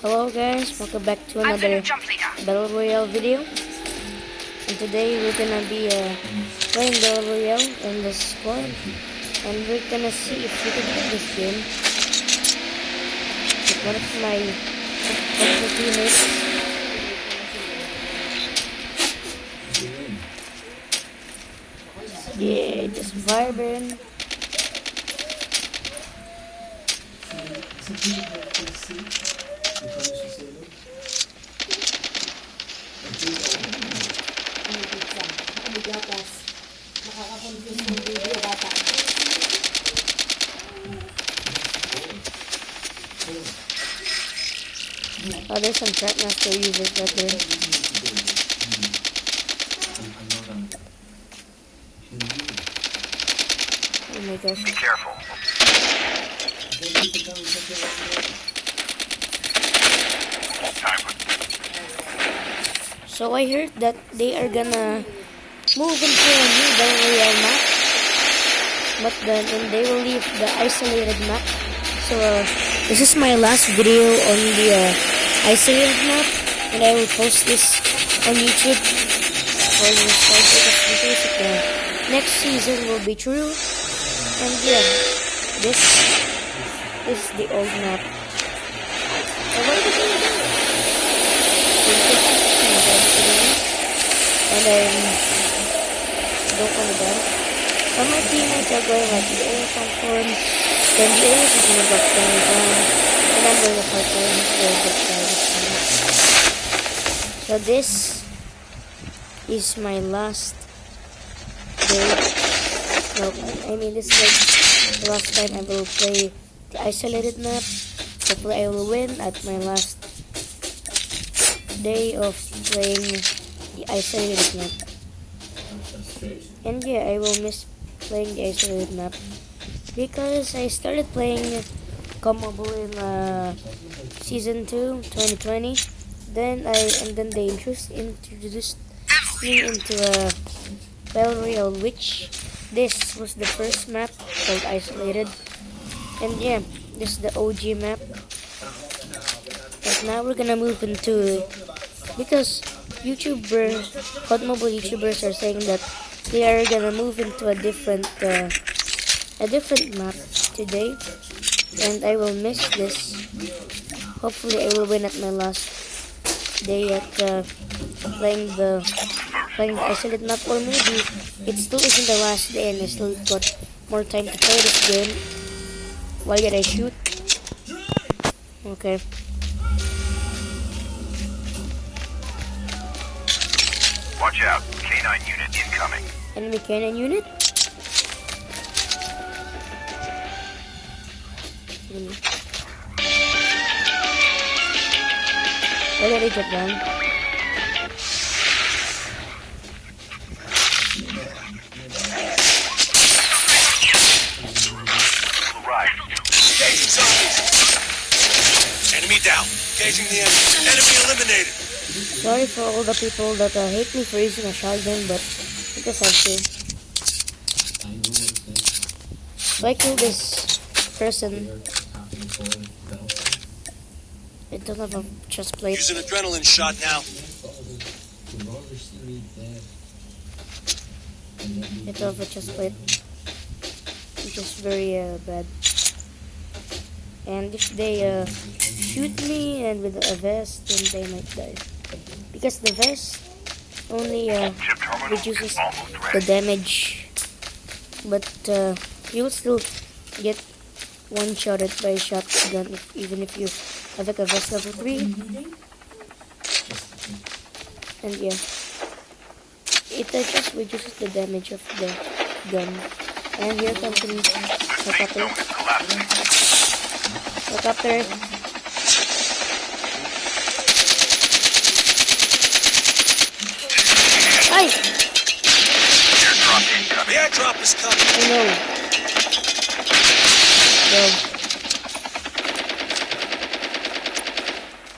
Hello guys, welcome back to another Battle Royale video. And today we're gonna be playing Battle Royale in this squad. And we're gonna see if we can win this game with one of my teammates. Yeah, just vibing. Oh, there's some Trapmaster users right there. Oh my gosh. Be careful. So I heard that they are gonna move into a new Battle Royale map, but then they will leave the isolated map. So this is my last video on the isolated map, and I will post this on YouTube for the next season will be true. And yeah, this is the old map. And what are we gonna do? And then don't want to die. Some of my teammates are going like the air platform, then the air is gonna go down, and I'm going to fight them. So this is my last day. No, I mean this is like the last time I will play the isolated map. Hopefully I will win at my last day of playing the isolated map. And yeah, I will miss playing the isolated map because I started playing Codm Br in season 2 2020. Then they introduced me into a Battle Royale, which this was the first map called Isolated. And yeah, this is the OG map. But now we're gonna move into, because Codm Br YouTubers are saying that they are gonna move into a different map today, and I will miss this. Hopefully, I will win at my last day at playing the isolated map, or maybe it still isn't the last day and I still got more time to play this game. Why did I shoot? Okay. Watch out. K9 unit incoming. Enemy K9 unit? Where did he get down? Right. Engaging zombies. Enemy down. Engaging the enemy. Enemy eliminated. Sorry for all the people that hate me for using a shotgun, but I just have to. So I killed this person. I don't have a chest plate. Use an adrenaline shot now. I don't have a chest plate, which is very bad. And if they shoot me and with a vest, then they might die. Because the vest only reduces the damage, but you'll still get one-shotted by a shotgun even if you have like a vest level 3. And yeah, it just reduces the damage of the gun. And here comes the helicopter. Helicopter. Hi! The airdrop is coming. Oh no. Go.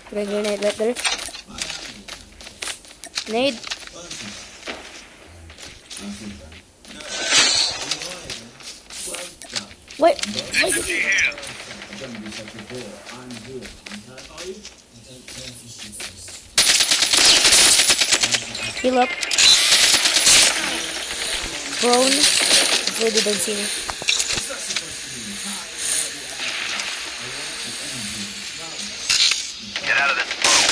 Put a grenade right there. Nade. Wait. Heal up. Prone. They didn't see me. Get out of this boat.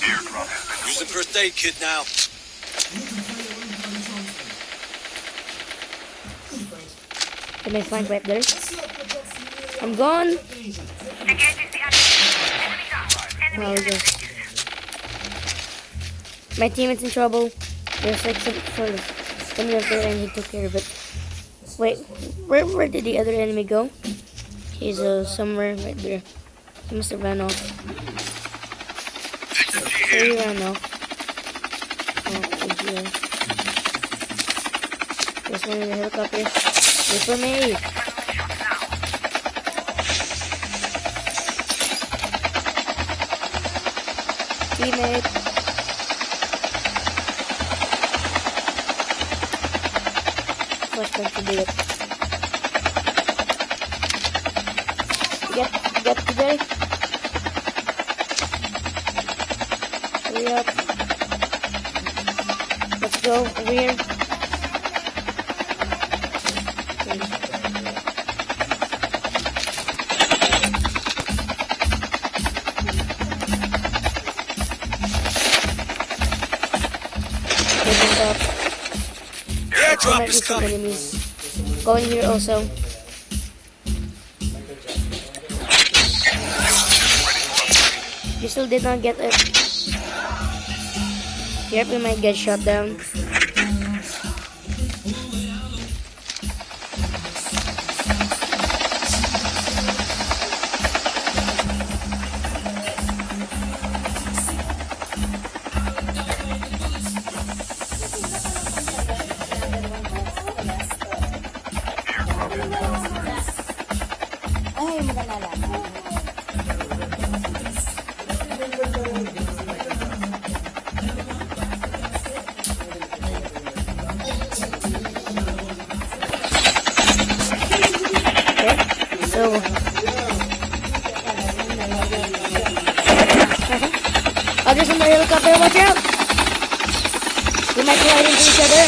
Airdrop has been Use the first aid kit now. Get my flank right there. I'm gone. Oh, we go. My teammate's in trouble. There's like some sort of enemy up there and he took care of it. Wait, where did the other enemy go? He's somewhere right there. He must have ran off. Where he ran off? Oh, here. There's one in the helicopter. Wait for me! Teammate! Flashbang to do it. Get today. Hurry up. Let's go over here. There might be some enemies going here also. You still did not get it. Yep, we might get shot down. So, others in the helicopter, watch out! We might collide into each other.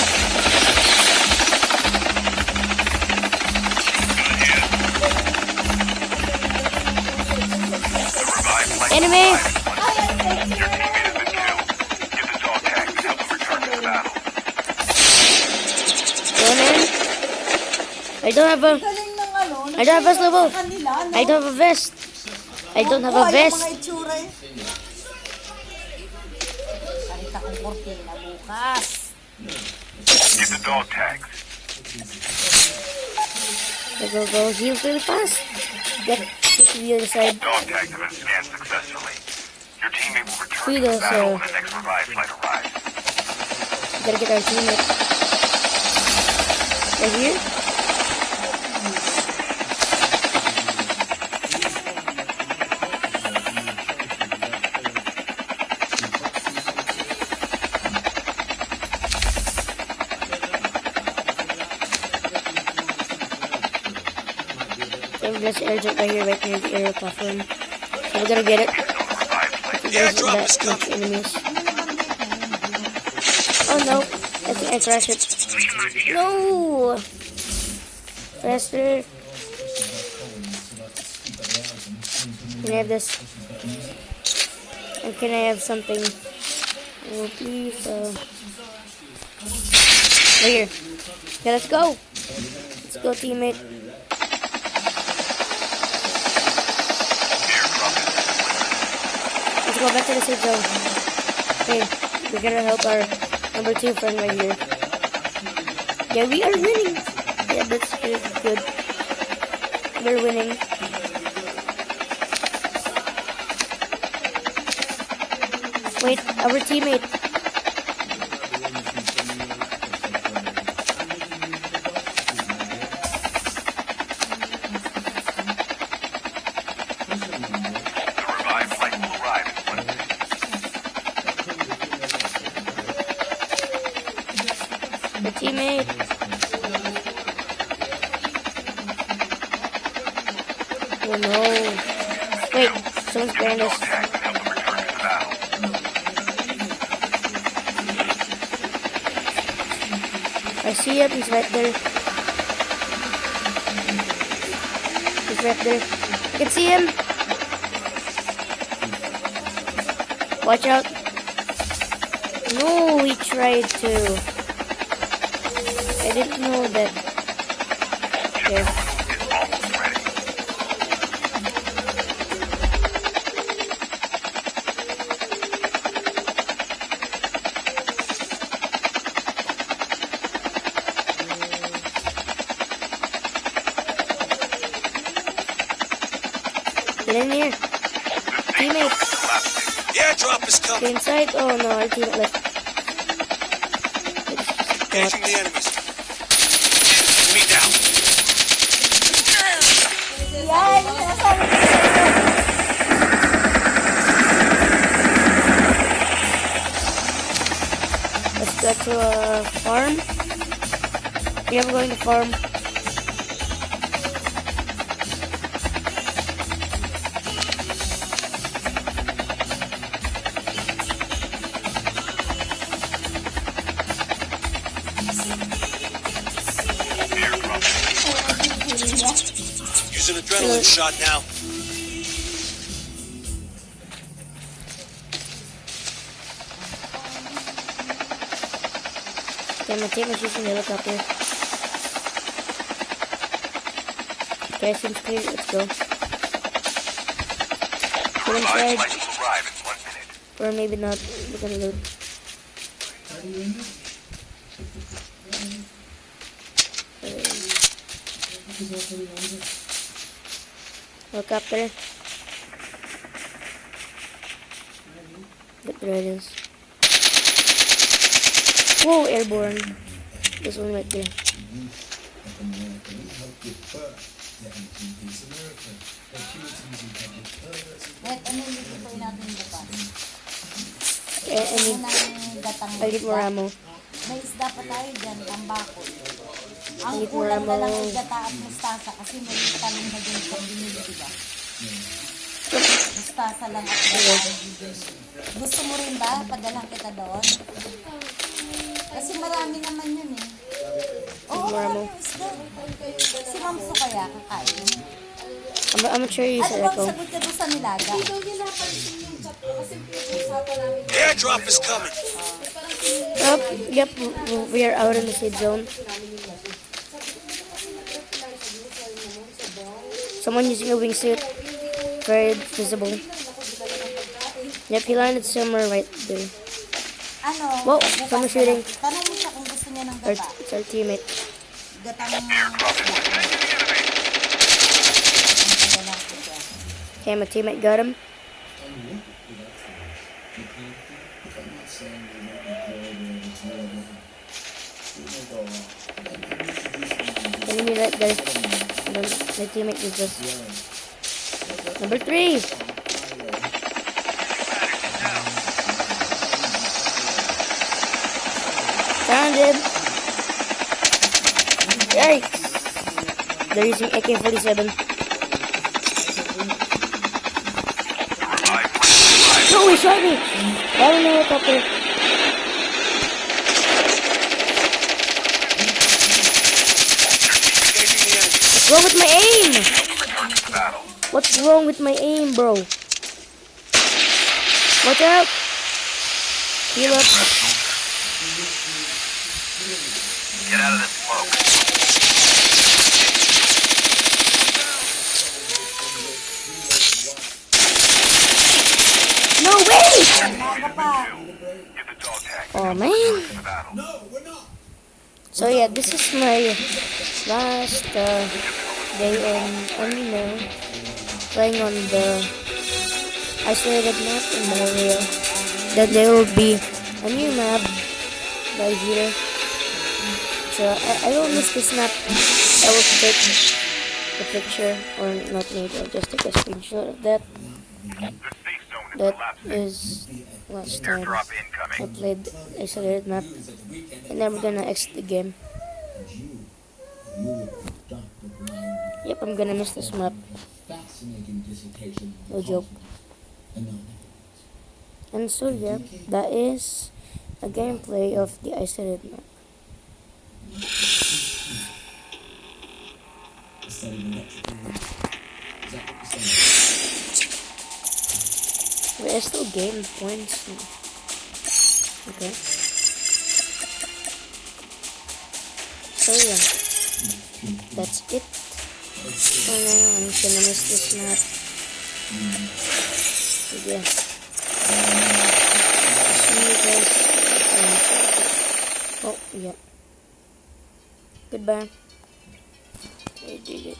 Enemy! Your teammate has been killed. Get the dog tags and help them return to the battle. Going in. I don't have a vest level. I don't have a vest. I don't have a vest. Get the dog tags. Go heal really fast. Get to the other side. Dog tags have been scanned successfully. Your teammate will return Free to the those, battle when the next revive flight arrives. Gotta get our teammate. Right here. There's an airjet right here, right near the aerial platform. So we're gonna get it. There's enemies. Oh no! I think I crashed it. No! Faster! Can I have this? And can I have something? Oh please. Right here. Okay, let's go! Let's go, teammate. Let's go back to the safe zone. Hey, we're gonna help our number 2 friend right here. Yeah, we are winning. Yeah, that's good. We're winning. Wait, our teammate. The teammate. Oh no. Wait, someone's behind us. Tags help them return to the battle. I see him, he's right there. He's right there. I can see him. Watch out. No, he tried to. I didn't know that. Okay. Is almost ready. Get in here. Teammate. The airdrop is Get coming. inside. Oh no, our teammate left. Engaging the enemies. Enemy down. Let's go to a farm. We are going to farm. Use an adrenaline shot now. Okay, my team is using the helicopter. Okay, seems clear. Let's go. Get Revived inside. flight will arrive in 1 minute. Or maybe not. We're gonna loot. Helicopter. Get the radius. Whoa, airborne. This one right there. Kahit ano yung lutuin natin bukas. I need, Unang gatang I need more ammo. May isda pa tayo dyan, tambakol. Ang Need more kulang na lang ammo. yung gata at mustasa kasi may tanong na dyan sa binili, diba? Mustasa lang at gata. Gusto mo rin ba? Padalang kita doon? Kasi marami naman yun eh. Oo, More ammo. marami yung isda. Si Mamso kaya kakain. I'm gonna show you Ano sa bang echo. sagot ka doon sa nilaga? The airdrop is coming. Oh, yep, we are out in the safe zone. Someone using a wingsuit. Very visible. Yep, he landed somewhere right there. Ano? Whoa, bukas someone na shooting. lang. Tanong mo siya kung gusto niya ng Our, gata. it's our teammate. Gatang Airdrop is heading to the enemy. Padalang ko siya. Okay, my teammate got him. Enemy right there. And then my teammate is just number 3. Found him. Yikes. They're using AK-47. No, he shot me. I don't know what's up there. Engaging the enemies. What's wrong with my aim? Return to the battle. What's wrong with my aim, bro? Watch out. Heal up. Get out of this smoke. No way! Naga pa. Get the dog tag. Oh man. To the battle. So yeah, this is my last day on playing on the isolated map in Memorial. Then there will be a new map right here. So I will miss this map. I will take the picture, or not maybe I'll just take a screenshot of that. The safe zone is That collapsing. is last time Airdrop I incoming. played isolated map, and then we're gonna exit the game. Yep, I'm gonna miss this map. No joke. And so yeah, that is a gameplay of the isolated map. Wait, I still gained points. Okay. So yeah, that's it for now. I'm gonna miss this map. So yeah, see you guys. Oh yeah, goodbye. I did it.